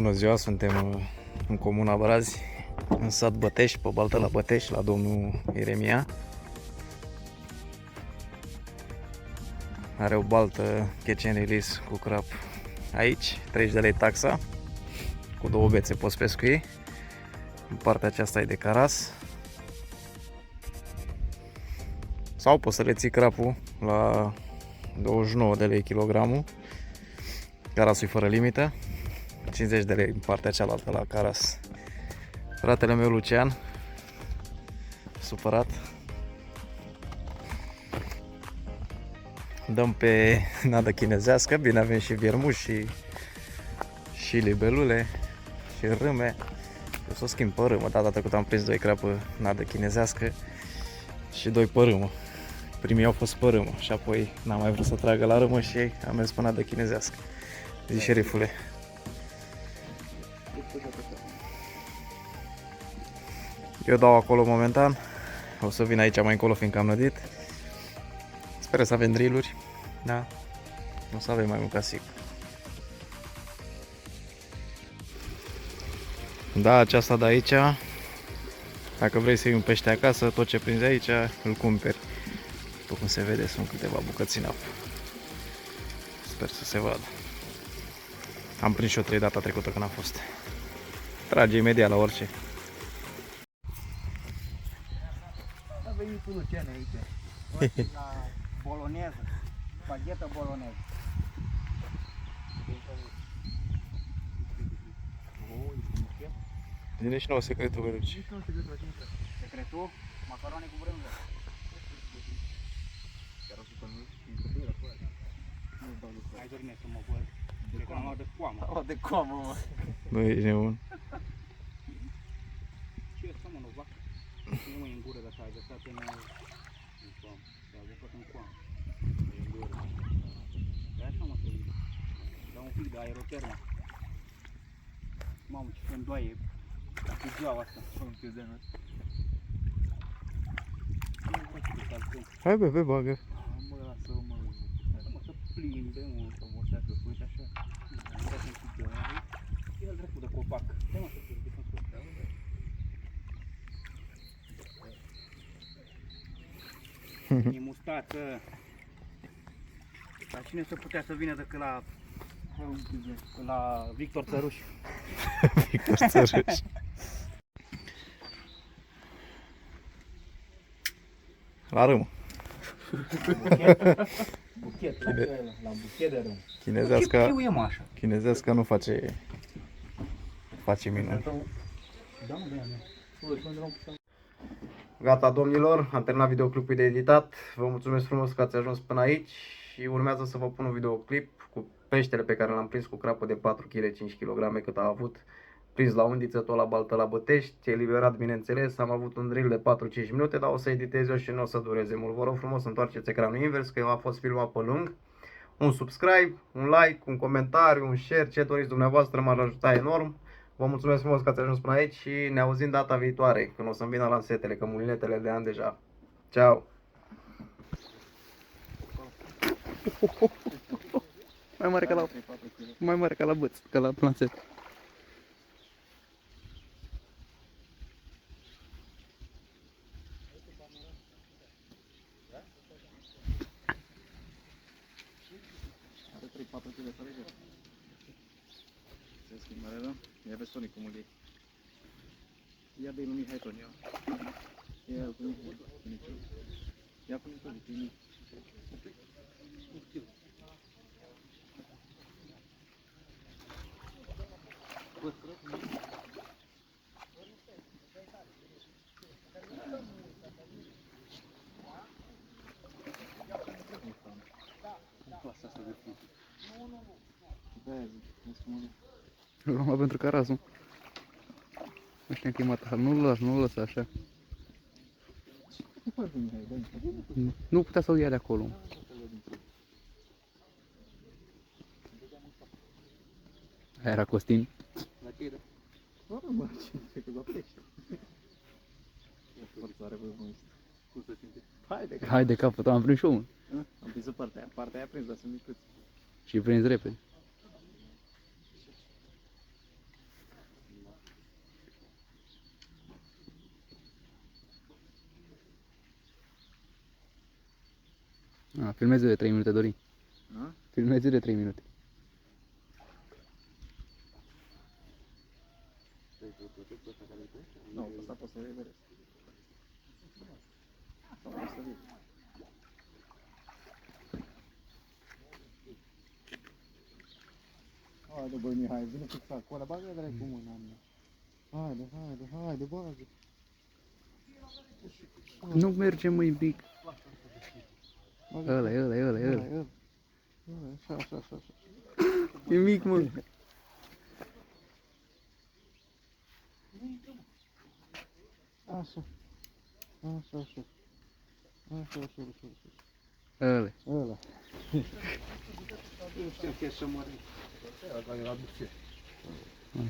Bună ziua, suntem în comuna Brazi, în sat Bătești, pe baltă la Bătești, la domnul Ieremia. Are o baltă catch and release cu crap aici, 30 de lei taxa, cu 2 bețe poți pescui. În partea aceasta e de caras. Sau poți să le ții crapul la 29 de lei kilogramul. Carasul e fără limită. 50 de lei în partea cealaltă la caras. Fratele meu Lucian, supărat. Dăm pe nadă chinezească, bine avem și viermuși și libelule și râme. Eu să o schimb pe râmă, data trecută am prins 2 crapă nadă chinezească și 2 pe râmă. Primii au fost pe râmă și apoi n-am mai vrut să tragă la râmă și am mers pe nadă chinezească. Zi, șerifule. Eu dau acolo momentan, o să vin aici mai încolo fiindcă am nădit. Sper să avem drill-uri, da, o să avem mai mult ca sigur. Da, aceasta de aici, dacă vrei să iei un pește acasă, tot ce prinzi aici îl cumperi. După cum se vede, sunt câteva bucăți în apă. Sper să se vadă. Am prins și o 3 data trecută când am fost. Trage imediat la orice. A venit cu Lucian aici. La boloneză. Spaghetă boloneză. Zine și nouă secretul, Beluci. Secretul? Macarone cu brânză. Hai dorime să mă văd. De coamă. De coamă. O, de coamă, mă. Nu ești nebun. Ce e asta, mă, nu vacă? Nu e în gură de așa, de asta în coamă. Se-a avucat în coamă. E în gură. De așa, mă, să vine. Dau un pic de aerotermă. Mamă, ce îndoaie. Cu geaua asta. Hai bebe, bagă. Mă, lasă-o, mă. Mă, să plimbe, mă, să obosească, să uite așa. Am dat în geaua aici. E al dracu de copac. Stai, mă, să te ridic în sus. E mustață. Dar cine să putea să vină decât la Victor Țăruș? Victor Țăruș. La râmă. Buchet, la buchet de râmă. Chinezească, Ce e mă așa? chinezească nu face minuni. Gata, domnilor, am terminat videoclipul de editat. Vă mulțumesc frumos că ați ajuns până aici și urmează să vă pun un videoclip cu peștele pe care l-am prins cu crapă de 4 kg, 5 kg cât a avut. Prins la undiță, tot la baltă la Bătești, eliberat bineînțeles, am avut un drill de 4-5 minute, dar o să editez eu și nu o să dureze mult. Vă rog frumos să întoarceți ecranul invers, că a fost filmat pe lung. Un subscribe, un like, un comentariu, un share, ce doriți dumneavoastră, m-ar ajuta enorm. Vă mulțumesc frumos că ați ajuns până aici și ne auzim data viitoare, când o să-mi vină lansetele, că mulinetele le am deja. Ciao! Mai mare ca la băț, ca la planțet. Are 3-4 kg să rege. Se schimbare, da? Ia pe Sonic cum îl iei. Ia de-i lui Mihai tot, ia. Ia cu Mihai. Ia cu Mihai, cu Mihai. Îl luam pentru carasul. Nu știu climat, nu-l lăsa așa. Nu putea să o ia de acolo. Aia era Costin. La ce era? Mă, ce că pește. Forța are băieți. Cum se simte? Hai de capăt, am prins și unul. Am prins partea aia. Partea aia a prins, dar sunt micuți. Și prins repede. Filmezi de 3 minute, Dorin. A? Filmezi de 3 minute. Nu, ăsta poți să reverezi. Sau poți să vii. Haide băi Mihai, vine cu sacul ăla, bagă dracu cu mâna mea. Haide, bagă. Nu merge, măi, pic. Ăla. Așa. E mic, mă. Așa. Ăla. Ăla.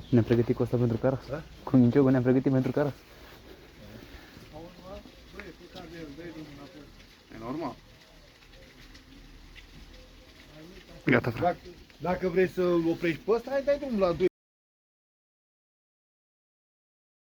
Ne-am pregătit cu asta pentru Caras? Cu Minciogul ne-am pregătit pentru Caras? E normal. Gata, frate. Dacă vrei să-l oprești pe ăsta, hai dai drumul la 2